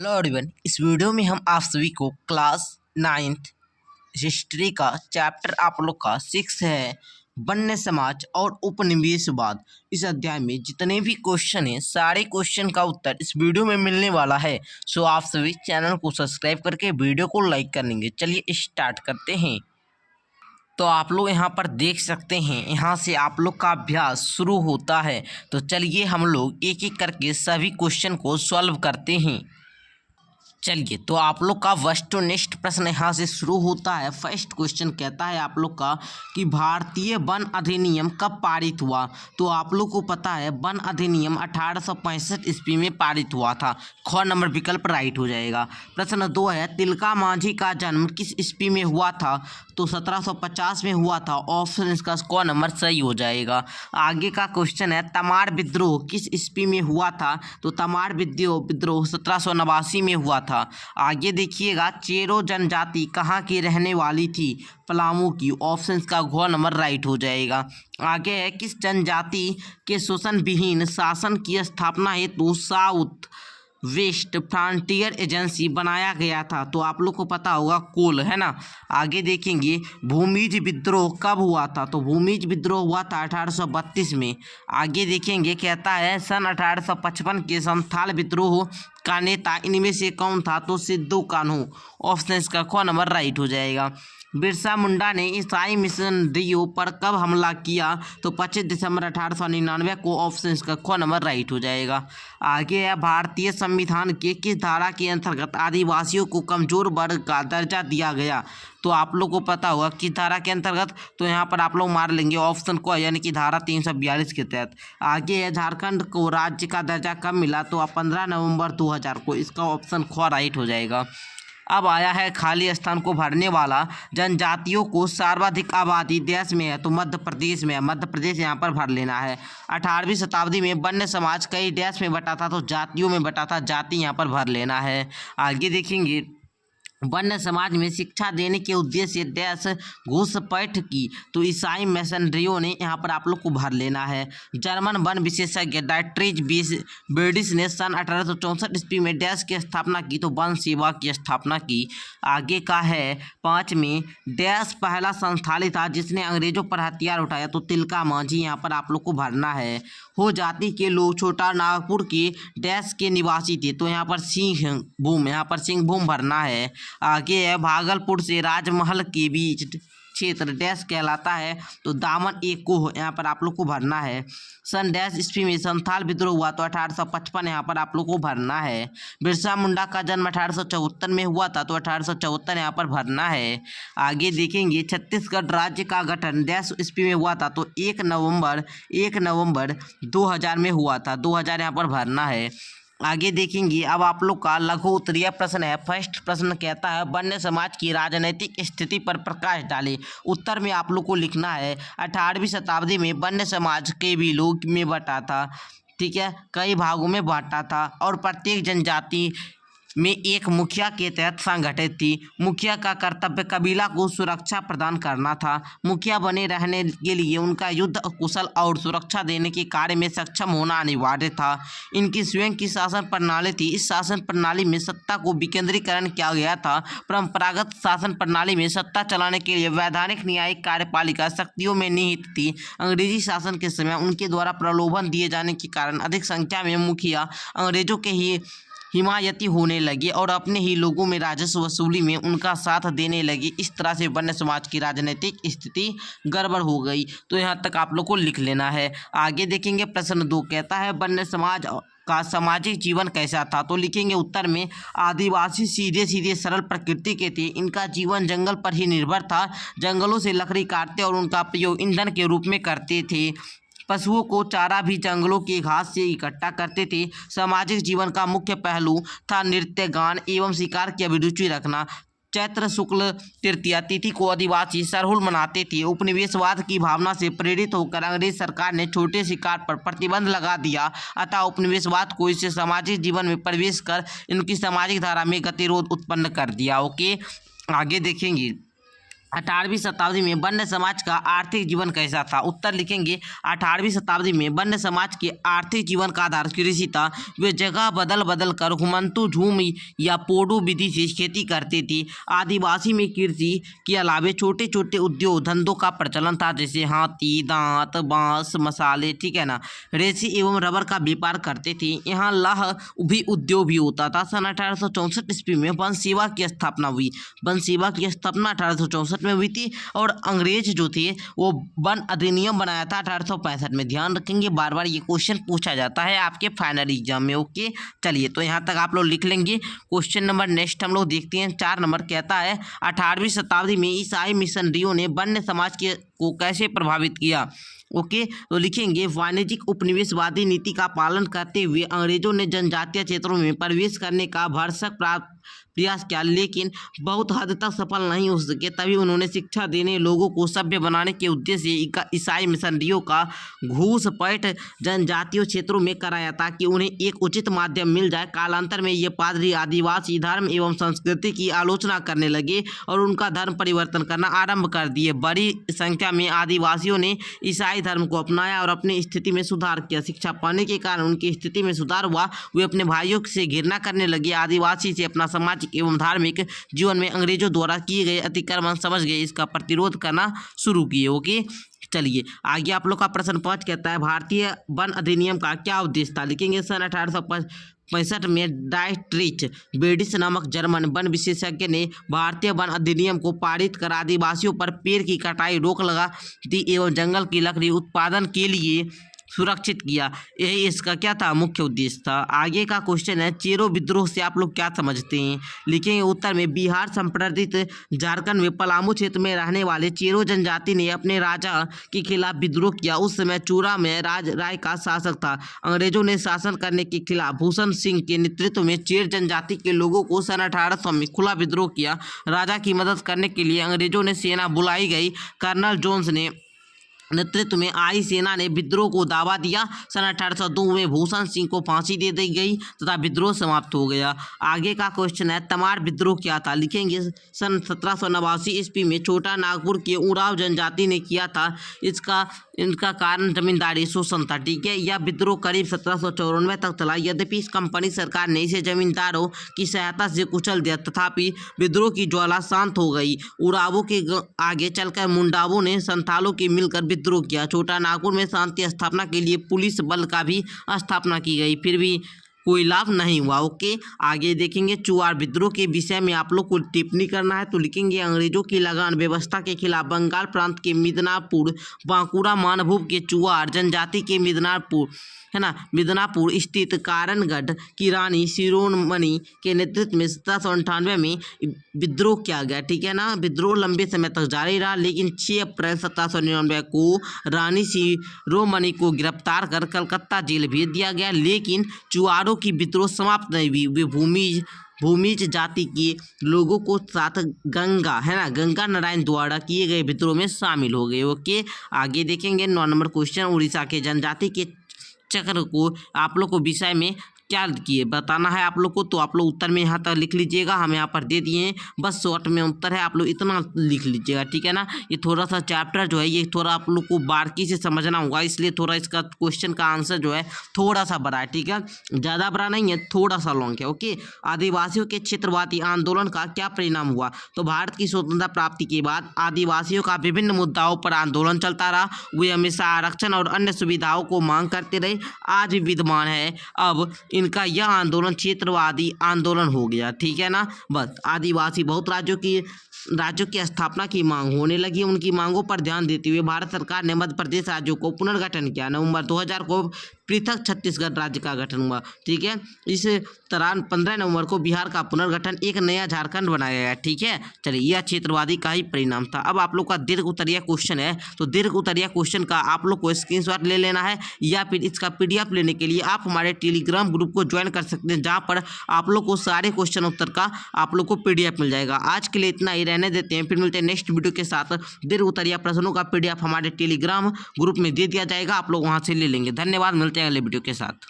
Hello everyone, इस video में हम आप सभी को क्लास 9th हिस्ट्री का चैप्टर आप लोग का 6 है वन्य समाज और उपनिवेशवाद। इस अध्याय में जितने भी क्वेश्चन हैं सारे क्वेश्चन का उत्तर इस वीडियो में मिलने वाला है। सो आप सभी चैनल को सब्सक्राइब करके वीडियो को लाइक कर लेंगे। चलिए स्टार्ट करते हैं। तो आप लोग यहाँ पर देख सकते हैं, यहाँ से आप लोग का अभ्यास शुरू होता है। तो चलिए हम लोग एक एक करके सभी क्वेश्चन को सॉल्व करते हैं। चलिए, तो आप लोग का फर्स्ट नेक्स्ट प्रश्न यहाँ से शुरू होता है। फर्स्ट क्वेश्चन कहता है आप लोग का कि भारतीय वन अधिनियम कब पारित हुआ। तो आप लोग को पता है वन अधिनियम 1865 ईस्वी में पारित हुआ था। ख नंबर विकल्प राइट हो जाएगा। प्रश्न 2 है तिलका मांझी का जन्म किस ईस्वी में हुआ था। तो 1750 में हुआ था। ऑप्शन इसका क नंबर सही हो जाएगा। आगे का क्वेश्चन है तमाड़ विद्रोह किस ईस्वी में हुआ था। तो तमाड़ विद्रोह 1789 में हुआ था। आगे देखिएगा चेरो जनजाति कहाँ की रहने वाली थी। पलामू की। ऑप्शन का घ नंबर राइट हो जाएगा। आगे है किस जनजाति के शोषण विहीन शासन की स्थापना हेतु साउथ वेस्ट फ्रंटियर एजेंसी बनाया गया था। तो आप लोग को पता होगा कोल है ना। आगे देखेंगे भूमिज विद्रोह कब हुआ था। तो भूमिज विद्रोह हुआ था 1832 में। आगे देखेंगे कहता है सन 1855 के संथाल विद्रोह का नेता इनमें से कौन था। तो सिद्धू कान्हू। ऑप्शन इसका ख नंबर राइट हो जाएगा। बिरसा मुंडा ने ईसाई मिशनरियों पर कब हमला किया। तो 25 दिसंबर 1899 को। ऑप्शन इसका ख नंबर राइट हो जाएगा। आगे है भारतीय संविधान के किस धारा के अंतर्गत आदिवासियों को कमजोर वर्ग का दर्जा दिया गया। तो आप लोग को पता होगा किस धारा के अंतर्गत। तो यहाँ पर आप लोग मार लेंगे ऑप्शन को, यानी कि धारा 342 के तहत। आगे है झारखंड को राज्य का दर्जा कब मिला। तो 15 नवंबर 2000 को। इसका ऑप्शन ख राइट हो जाएगा। अब आया है खाली स्थान को भरने वाला। जनजातियों को सर्वाधिक आबादी देश में है। तो मध्य प्रदेश में है। मध्य प्रदेश यहाँ पर भर लेना है। 18वीं शताब्दी में वन्य समाज कई देश में बटा था। तो जातियों में बटा था। जाति यहाँ पर भर लेना है। आगे देखेंगे वन्य समाज में शिक्षा देने के उद्देश्य से देश घुसपैठ की। तो ईसाई मिशनरियों ने यहाँ पर आप लोग को भर लेना है। जर्मन वन विशेषज्ञ डाइट्रिच बेडिस ने सन 1864 ईस्वी में देश की स्थापना की। तो वन सेवा की स्थापना की। आगे का है 5 में देश पहला संस्थाली था जिसने अंग्रेजों पर हथियार उठाया। तो तिलका मांझी यहाँ पर आप लोग को भरना है। हो जाति के लोग छोटा नागपुर के देश के निवासी थे। तो यहाँ पर सिंहभूम, यहाँ पर सिंहभूम भरना है। आगे है भागलपुर से राजमहल के बीच क्षेत्र डैश कहलाता है। तो दामन एक को यहाँ पर आप लोग को भरना है। सन डैश ईस्वी में संथाल विद्रोह हुआ। तो 1855 यहाँ पर आप लोग को भरना है। बिरसा मुंडा का जन्म 1874 में हुआ था। तो 1874 यहाँ पर भरना है। आगे देखेंगे छत्तीसगढ़ राज्य का गठन डैश ईस्वी में हुआ था। तो 1 नवंबर 2000 में हुआ था। 2000 यहाँ पर भरना है। आगे देखेंगे अब आप लोग का लघु उत्तरीय प्रश्न है। फर्स्ट प्रश्न कहता है वन्य समाज की राजनीतिक स्थिति पर प्रकाश डाले। उत्तर में आप लोग को लिखना है 18वीं शताब्दी में वन्य समाज के भी लोग में बटा था। ठीक है, कई भागों में बांटा था और प्रत्येक जनजाति में एक मुखिया के तहत संगठित थी। मुखिया का कर्तव्य कबीला को सुरक्षा प्रदान करना था। मुखिया बने रहने के लिए उनका युद्ध कुशल और सुरक्षा देने के कार्य में सक्षम होना अनिवार्य था। इनकी स्वयं की शासन प्रणाली थी। इस शासन प्रणाली में सत्ता को विकेंद्रीकरण किया गया था। परंपरागत शासन प्रणाली में सत्ता चलाने के लिए वैधानिक न्यायिक कार्यपालिका शक्तियों में निहित थी। अंग्रेजी शासन के समय उनके द्वारा प्रलोभन दिए जाने के कारण अधिक संख्या में मुखिया अंग्रेजों के ही हिमायती होने लगे और अपने ही लोगों में राजस्व वसूली में उनका साथ देने लगे। इस तरह से वन्य समाज की राजनीतिक स्थिति गड़बड़ हो गई। तो यहाँ तक आप लोग को लिख लेना है। आगे देखेंगे प्रश्न 2 कहता है वन्य समाज का सामाजिक जीवन कैसा था। तो लिखेंगे उत्तर में आदिवासी सीधे सीधे सरल प्रकृति के थे। इनका जीवन जंगल पर ही निर्भर था। जंगलों से लकड़ी काटते और उनका प्रयोग ईंधन के रूप में करते थे। पशुओं को चारा भी जंगलों के घास से इकट्ठा करते थे। सामाजिक जीवन का मुख्य पहलू था नृत्य गान एवं शिकार की अभिरुचि रखना। चैत्र शुक्ल तृतीया तिथि को आदिवासी सरहुल मनाते थे। उपनिवेशवाद की भावना से प्रेरित होकर अंग्रेज सरकार ने छोटे शिकार पर प्रतिबंध लगा दिया। अतः उपनिवेशवाद को इससे सामाजिक जीवन में प्रवेश कर इनकी सामाजिक धारा में गतिरोध उत्पन्न कर दिया। ओके, आगे देखेंगे 18वीं शताब्दी में वन्य समाज का आर्थिक जीवन कैसा था। उत्तर लिखेंगे 18वीं शताब्दी में वन्य समाज के आर्थिक जीवन का आधार कृषि था। वे जगह बदल बदल कर घुमंतु झूम या पोडू विधि से खेती करते थे। आदिवासी में कृषि के अलावे छोटे छोटे उद्योग धंधों का प्रचलन था, जैसे हाथी दांत बांस मसाले, ठीक है ना, रेशे एवं रबर का व्यापार करते थे। यहाँ लाह भी उद्योग भी होता था। सन 1864 ईस्वी में वन सेवा की स्थापना हुई। वन सेवा की स्थापना 1864 में हुई थी और अंग्रेज जो थे वो वन अधिनियम बनाया था 1865 में। ध्यान रखेंगे, बार बार ये क्वेश्चन पूछा जाता है आपके फाइनल एग्जाम में। ओके, चलिए तो यहाँ तक आप लोग लिख लेंगे। क्वेश्चन नंबर नेक्स्ट हम लोग देखते हैं। 4 नंबर कहता है 18वीं शताब्दी में ईसाई मिशनरियों ने वन्य समाज को कैसे प्रभावित किया। ओके, तो लिखेंगे वाणिज्यिक उपनिवेशवादी नीति का पालन करते हुए अंग्रेजों ने जनजातीय क्षेत्रों में प्रवेश करने का भरसक प्रयास किया, लेकिन बहुत हद तक सफल नहीं हो सके। तभी उन्होंने शिक्षा देने, लोगों को सभ्य बनाने के उद्देश्य से ईसाई मिशनरियों का घूसपैठ जनजातीय क्षेत्रों में कराया ताकि उन्हें एक उचित माध्यम मिल जाए। कालांतर में ये पादरी आदिवासी धर्म एवं संस्कृति की आलोचना करने लगे और उनका धर्म परिवर्तन करना आरंभ कर दिए। बड़ी संख्या में आदिवासियों ने ईसाई धर्म को अपनाया और अपनी स्थिति में सुधार किया। शिक्षा पाने के कारण उनकी स्थिति में सुधार हुआ। वे अपने भाइयों से घृणा करने लगे। आदिवासी से अपना सामाजिक एवं धार्मिक जीवन में अंग्रेजों द्वारा किए गए अतिक्रमण समझ गए, इसका प्रतिरोध करना शुरू किए। ओके, चलिए आगे आप लोग का प्रश्न 5 कहता है भारतीय वन अधिनियम का क्या उद्देश्य था। लिखेंगे सन 1865 में डायट्रिच बेडिस नामक जर्मन वन विशेषज्ञ ने भारतीय वन अधिनियम को पारित कर आदिवासियों पर पेड़ की कटाई रोक लगा दी एवं जंगल की लकड़ी उत्पादन के लिए सुरक्षित किया। यही इसका क्या था, मुख्य उद्देश्य था। आगे का क्वेश्चन है चेरो विद्रोह से आप लोग क्या समझते हैं। लिखेंगे उत्तर में बिहार संप्रदित झारखंड में पलामू क्षेत्र में रहने वाले चेरो जनजाति ने अपने राजा के खिलाफ विद्रोह किया। उस समय चूरा में राय का शासक था। अंग्रेजों ने शासन करने के खिलाफ भूषण सिंह के नेतृत्व में चेर जनजाति के लोगों को सन 1800 में खुला विद्रोह किया। राजा की मदद करने के लिए अंग्रेजों ने सेना बुलाई गई। कर्नल जोन्स ने नेतृत्व में आई सेना ने विद्रोह को दावा दिया। सन 1802 में भूषण सिंह को फांसी दे दी गई तथा विद्रोह समाप्त हो गया। आगे का क्वेश्चन है तमार विद्रोह क्या था। लिखेंगे सन 1789 ईस्वी में छोटा नागपुर के उरांव जनजाति ने किया था। इनका कारण जमींदारी शोषण था। ठीक है, यह विद्रोह करीब 1794 तक चला। यद्यपि इस कंपनी सरकार ने इसे जमींदारों की सहायता से कुचल दिया, तथापि विद्रोह की ज्वाला शांत हो गई। उरावों के आगे चलकर मुंडावों ने संथालों के मिलकर विद्रोह किया। छोटा नागपुर में शांति स्थापना के लिए पुलिस बल का भी स्थापना की गई, फिर भी कोई लाभ नहीं हुआ। ओके, आगे देखेंगे चुआर विद्रोह के विषय में आप लोग को टिप्पणी करना है। तो लिखेंगे अंग्रेजों की लगान व्यवस्था के खिलाफ बंगाल प्रांत के मिदनापुर, बांकुड़ा मानभूम के चुआर जनजाति के मिदनापुर, है ना, मिदनापुर स्थित कारणगढ़ की रानी शिरोमणि के नेतृत्व में 1798 में विद्रोह किया गया। ठीक है ना, विद्रोह लंबे समय तक जारी रहा, लेकिन 6 अप्रैल 1799 को रानी शिरोमणि को गिरफ्तार कर कलकत्ता जेल भेज दिया गया। लेकिन चुआरों की विद्रोह समाप्त नहीं हुई। वे भूमिज जाति के लोगों को साथ गंगा, है ना, गंगा नारायण द्वारा किए गए विद्रोह में शामिल हो गए। ओके, आगे देखेंगे 9 नंबर क्वेश्चन उड़ीसा के जनजाति के चक्र को आप लोग को विषय में क्या किए बताना है आप लोग को। तो आप लोग उत्तर में यहाँ तक लिख लीजिएगा, हम यहाँ पर दे दिए हैं, बस शॉर्ट में उत्तर है, आप लोग इतना लिख लीजिएगा। ठीक है ना, ये थोड़ा सा चैप्टर जो है ये थोड़ा आप लोग को बारीकी से समझना होगा, इसलिए थोड़ा इसका क्वेश्चन का आंसर जो है थोड़ा सा बड़ा है। ठीक है, ज़्यादा बड़ा नहीं है, थोड़ा सा लॉन्ग है। ओके, आदिवासियों के क्षेत्रवादी आंदोलन का क्या परिणाम हुआ। तो भारत की स्वतंत्रता प्राप्ति के बाद आदिवासियों का विभिन्न मुद्दाओं पर आंदोलन चलता रहा। वे हमेशा आरक्षण और अन्य सुविधाओं को मांग करते रहे, आज भी विद्यमान है। अब इनका यह आंदोलन क्षेत्रवादी आंदोलन हो गया। ठीक है ना, बस आदिवासी बहुत राज्यों की स्थापना की मांग होने लगी। उनकी मांगों पर ध्यान देते हुए भारत सरकार ने मध्य प्रदेश राज्यों को पुनर्गठन किया। नवंबर 2000 को पृथक छत्तीसगढ़ राज्य का गठन हुआ। ठीक है, इस दौरान 15 नवंबर को बिहार का पुनर्गठन, एक नया झारखंड बनाया गया। ठीक है, चलिए यह क्षेत्रवादी का ही परिणाम था। अब आप लोग का दीर्घ उत्तरीय क्वेश्चन है, तो दीर्घ उत्तरीय क्वेश्चन का आप लोग को स्क्रीनशॉट ले लेना है, या फिर इसका PDF लेने के लिए आप हमारे टेलीग्राम ग्रुप को ज्वाइन कर सकते हैं, जहाँ पर आप लोग को सारे क्वेश्चन उत्तर का आप लोग को PDF मिल जाएगा। आज के लिए इतना ही रहने देते हैं, फिर मिलते हैं नेक्स्ट वीडियो के साथ। दीर्घ उत्तरीय प्रश्नों का PDF हमारे टेलीग्राम ग्रुप में दे दिया जाएगा, आप लोग वहाँ से ले लेंगे। धन्यवाद, मिलते हैं अगले वीडियो के साथ।